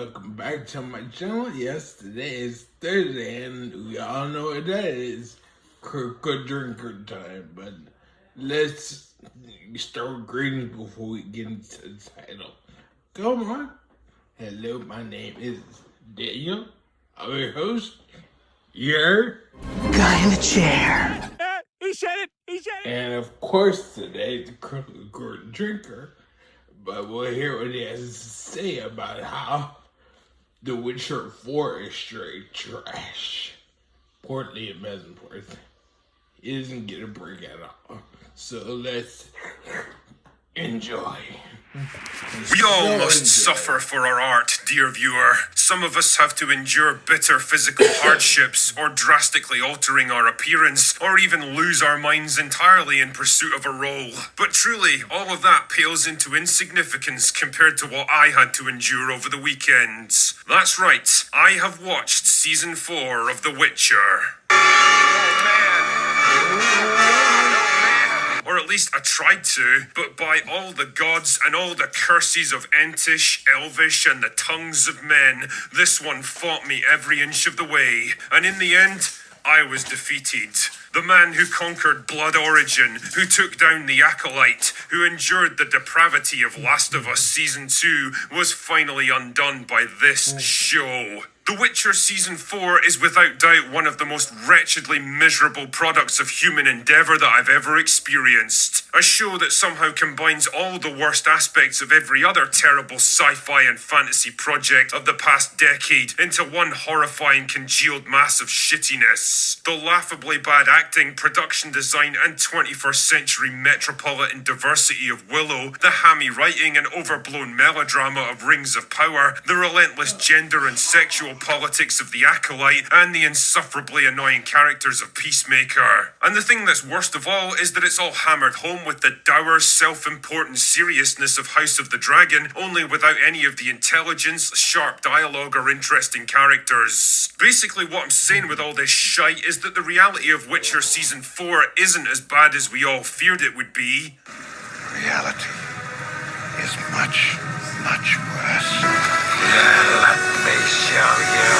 welcome back to my channel. Yes, today is Thursday, and we all know what that is. Good drinker time, but let's start with greetings before we get into the title. Come on. Hello, my name is Daniel. I'm your host. Your guy in the chair. He said it! And of course, today, the good drinker. But we'll hear what he has to say about how The Witcher 4 is straight trash. Portly and Messenworth. He doesn't get a break at all. So let's enjoy. We all must suffer for our art, dear viewer. Some of us have to endure bitter physical hardships, or drastically altering our appearance, or even lose our minds entirely in pursuit of a role. But truly, all of that pales into insignificance compared to what I had to endure over the weekends. That's right, I have watched Season 4 of The Witcher. Or at least I tried to, but by all the gods and all the curses of Entish, Elvish, and the tongues of men, this one fought me every inch of the way, and in the end, I was defeated. The man who conquered Blood Origin, who took down the Acolyte, who endured the depravity of Last of Us Season 2, was finally undone by this show. The Witcher Season 4 is without doubt one of the most wretchedly miserable products of human endeavour that I've ever experienced. A show that somehow combines all the worst aspects of every other terrible sci-fi and fantasy project of the past decade into one horrifying congealed mass of shittiness. The laughably bad acting, production design, and 21st century metropolitan diversity of Willow, the hammy writing and overblown melodrama of Rings of Power, the relentless gender and sexual politics of the Acolyte, and the insufferably annoying characters of Peacemaker. And the thing that's worst of all is that it's all hammered home with the dour, self-important seriousness of House of the Dragon, only without any of the intelligence, sharp dialogue, or interesting characters. Basically, what I'm saying with all this shite is that the reality of Witcher Season 4 isn't as bad as we all feared it would be. Reality is much, much worse. Let me show you.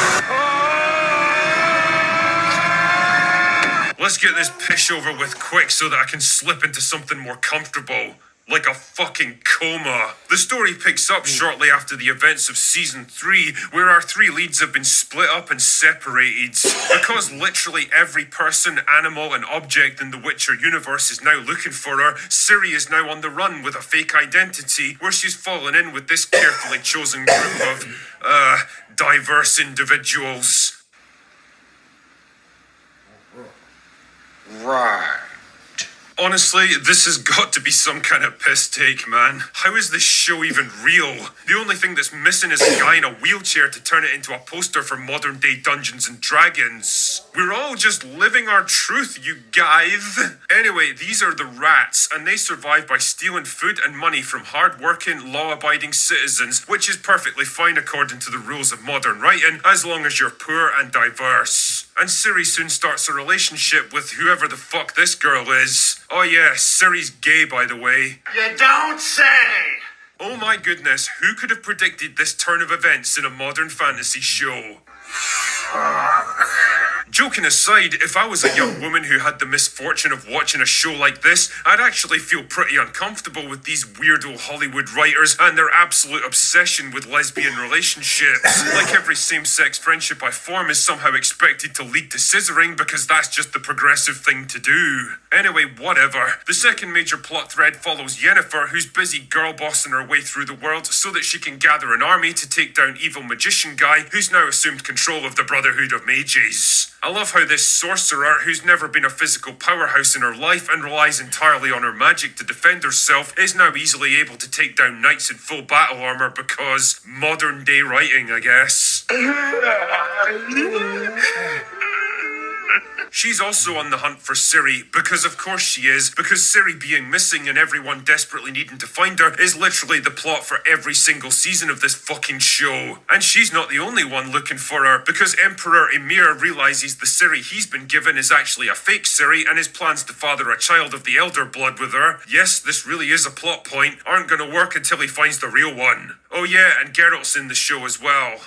Let's get this pish over with quick so that I can slip into something more comfortable. Like a fucking coma. The story picks up shortly after the events of Season 3, where our three leads have been split up and separated. Because literally every person, animal, and object in the Witcher universe is now looking for her, Ciri is now on the run with a fake identity, where she's fallen in with this carefully chosen group of, diverse individuals. Right. Honestly, this has got to be some kind of piss take, man. How is this show even real? The only thing that's missing is a guy in a wheelchair to turn it into a poster for modern day Dungeons and Dragons. We're all just living our truth, you guys. Anyway, these are the rats, and they survive by stealing food and money from hard-working, law-abiding citizens, which is perfectly fine according to the rules of modern writing, as long as you're poor and diverse. And Ciri soon starts a relationship with whoever the fuck this girl is. Oh yeah, Ciri's gay, by the way. You don't say! Oh my goodness, who could have predicted this turn of events in a modern fantasy show? Joking aside, if I was a young woman who had the misfortune of watching a show like this, I'd actually feel pretty uncomfortable with these weirdo Hollywood writers and their absolute obsession with lesbian relationships. Like every same-sex friendship I form is somehow expected to lead to scissoring because that's just the progressive thing to do. Anyway, whatever. The second major plot thread follows Yennefer, who's busy girl-bossing her way through the world so that she can gather an army to take down evil magician guy who's now assumed control of the Brotherhood of Mages. I love how this sorcerer, who's never been a physical powerhouse in her life and relies entirely on her magic to defend herself, is now easily able to take down knights in full battle armor because modern day writing, I guess. She's also on the hunt for Ciri, because of course she is, because Ciri being missing and everyone desperately needing to find her is literally the plot for every single season of this fucking show. And she's not the only one looking for her, because Emperor Emir realizes the Ciri he's been given is actually a fake Ciri, and his plans to father a child of the Elder Blood with her, yes, this really is a plot point, aren't gonna work until he finds the real one. Oh yeah, and Geralt's in the show as well.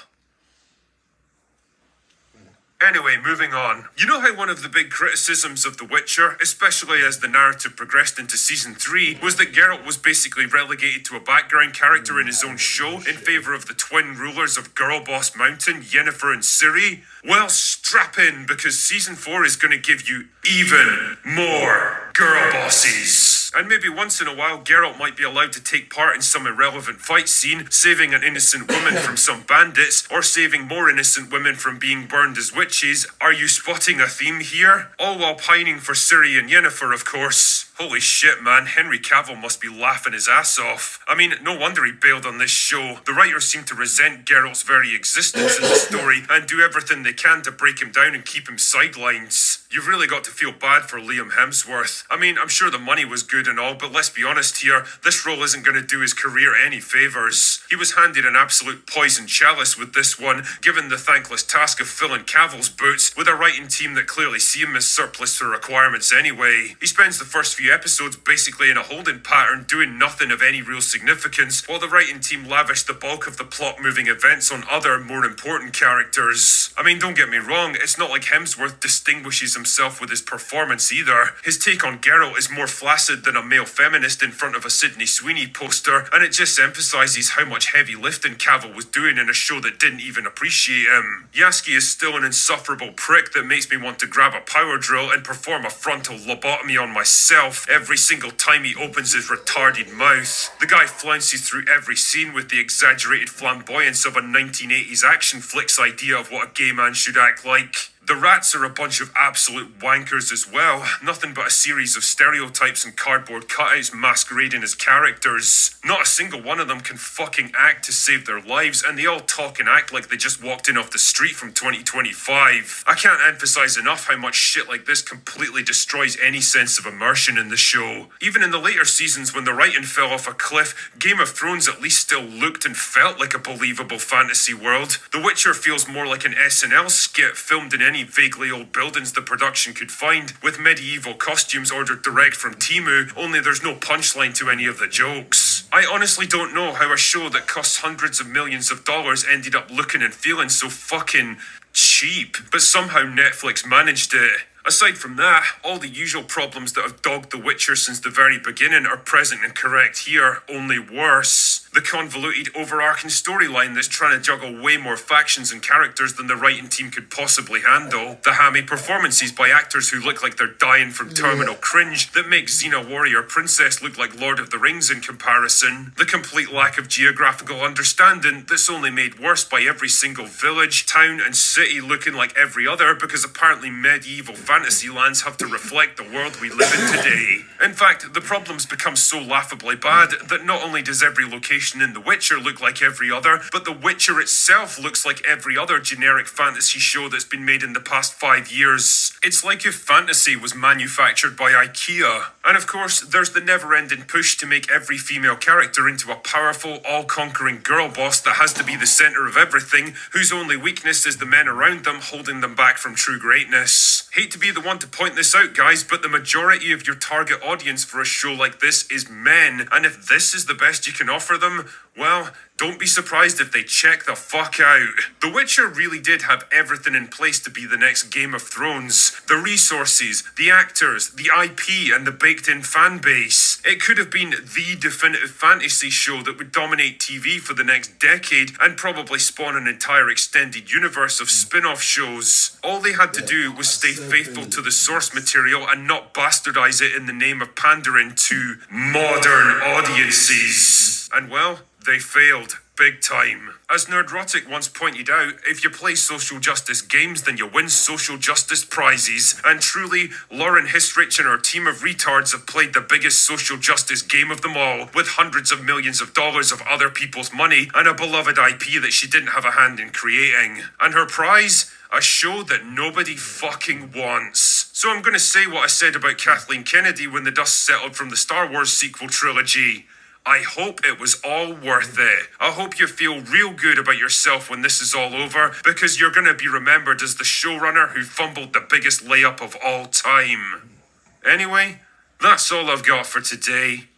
Anyway, moving on. You know how one of the big criticisms of The Witcher, especially as the narrative progressed into season 3, was that Geralt was basically relegated to a background character in his own show in favour of the twin rulers of Girlboss Mountain, Yennefer and Ciri? Well, strap in, because season 4 is going to give you even more girl bosses. And maybe once in a while, Geralt might be allowed to take part in some irrelevant fight scene, saving an innocent woman from some bandits, or saving more innocent women from being burned as witches. Are you spotting a theme here? All while pining for Ciri and Yennefer, of course. Holy shit, man, Henry Cavill must be laughing his ass off. I mean, no wonder he bailed on this show. The writers seem to resent Geralt's very existence in the story and do everything they can to break him down and keep him sidelines. You've really got to feel bad for Liam Hemsworth. I mean, I'm sure the money was good and all, but let's be honest here, this role isn't going to do his career any favours. He was handed an absolute poison chalice with this one, given the thankless task of filling Cavill's boots with a writing team that clearly see him as surplus to requirements anyway. He spends the first few episodes basically in a holding pattern, doing nothing of any real significance, while the writing team lavish the bulk of the plot-moving events on other, more important characters. I mean, don't get me wrong, it's not like Hemsworth distinguishes himself with his performance either. His take on Geralt is more flaccid than a male feminist in front of a Sydney Sweeney poster, and it just emphasises how much heavy lifting Cavill was doing in a show that didn't even appreciate him. Yaski is still an insufferable prick that makes me want to grab a power drill and perform a frontal lobotomy on myself every single time he opens his retarded mouth. The guy flounces through every scene with the exaggerated flamboyance of a 1980s action flick's idea of what a gay man should act like. The rats are a bunch of absolute wankers as well. Nothing but a series of stereotypes and cardboard cutouts masquerading as characters. Not a single one of them can fucking act to save their lives, and they all talk and act like they just walked in off the street from 2025. I can't emphasize enough how much shit like this completely destroys any sense of immersion in the show. Even in the later seasons when the writing fell off a cliff, Game of Thrones at least still looked and felt like a believable fantasy world. The Witcher feels more like an SNL skit filmed in any vaguely old buildings the production could find, with medieval costumes ordered direct from Temu, only there's no punchline to any of the jokes. I honestly don't know how a show that costs hundreds of millions of dollars ended up looking and feeling so fucking cheap, but somehow Netflix managed it. Aside from that, all the usual problems that have dogged The Witcher since the very beginning are present and correct here, only worse. The convoluted, overarching storyline that's trying to juggle way more factions and characters than the writing team could possibly handle. The hammy performances by actors who look like they're dying from terminal cringe that make Xena Warrior Princess look like Lord of the Rings in comparison. The complete lack of geographical understanding that's only made worse by every single village, town and city looking like every other, because apparently medieval fantasy lands have to reflect the world we live in today. In fact, the problems become so laughably bad that not only does every location in The Witcher look like every other, but The Witcher itself looks like every other generic fantasy show that's been made in the past 5 years. It's like if fantasy was manufactured by IKEA. And of course, there's the never-ending push to make every female character into a powerful, all-conquering girl boss that has to be the center of everything, whose only weakness is the men around them holding them back from true greatness. Hate to be the one to point this out, guys, but the majority of your target audience for a show like this is men, and if this is the best you can offer them, well, don't be surprised if they check the fuck out. The Witcher really did have everything in place to be the next Game of Thrones. The resources, the actors, the IP, and the baked-in fan base. It could have been the definitive fantasy show that would dominate TV for the next decade and probably spawn an entire extended universe of spin-off shows. All they had to do was stay faithful to the source material and not bastardize it in the name of pandering to modern audiences. And well, they failed. Big time. As Nerdrotic once pointed out, if you play social justice games, then you win social justice prizes. And truly, Lauren Histrich and her team of retards have played the biggest social justice game of them all, with hundreds of millions of dollars of other people's money and a beloved IP that she didn't have a hand in creating. And her prize? A show that nobody fucking wants. So I'm gonna say what I said about Kathleen Kennedy when the dust settled from the Star Wars sequel trilogy. I hope it was all worth it. I hope you feel real good about yourself when this is all over, because you're gonna be remembered as the showrunner who fumbled the biggest layup of all time. Anyway, that's all I've got for today.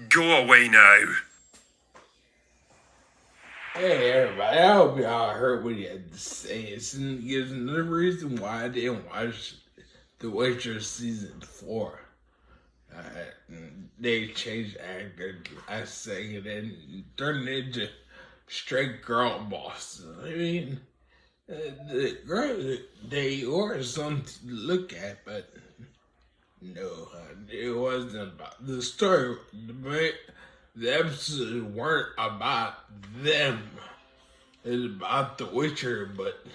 Go away now. Hey everybody, I hope y'all heard what he had to say. It's another reason why I didn't watch The Witcher season 4. They changed actor last second and turned into straight girl boss. I mean, the girl, they were something to look at, but no, it wasn't about the story. The episodes weren't about them. It was about The Witcher, but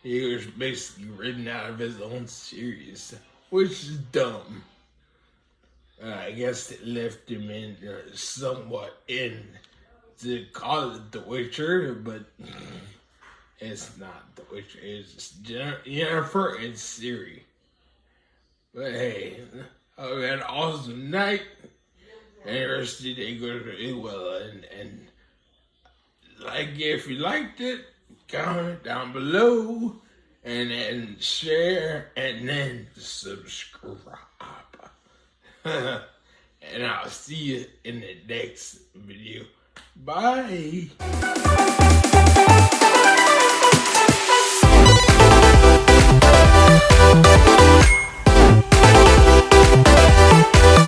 he was basically written out of his own series, which is dumb. I guess it left him in somewhat in to call it The Witcher, but it's not The Witcher. It's Jennifer and Ciri. But hey, I had an awesome night. And the rest of the day goes really well. And like, if you liked it, comment down below. And then share. And then subscribe. And I'll see you in the next video. Bye.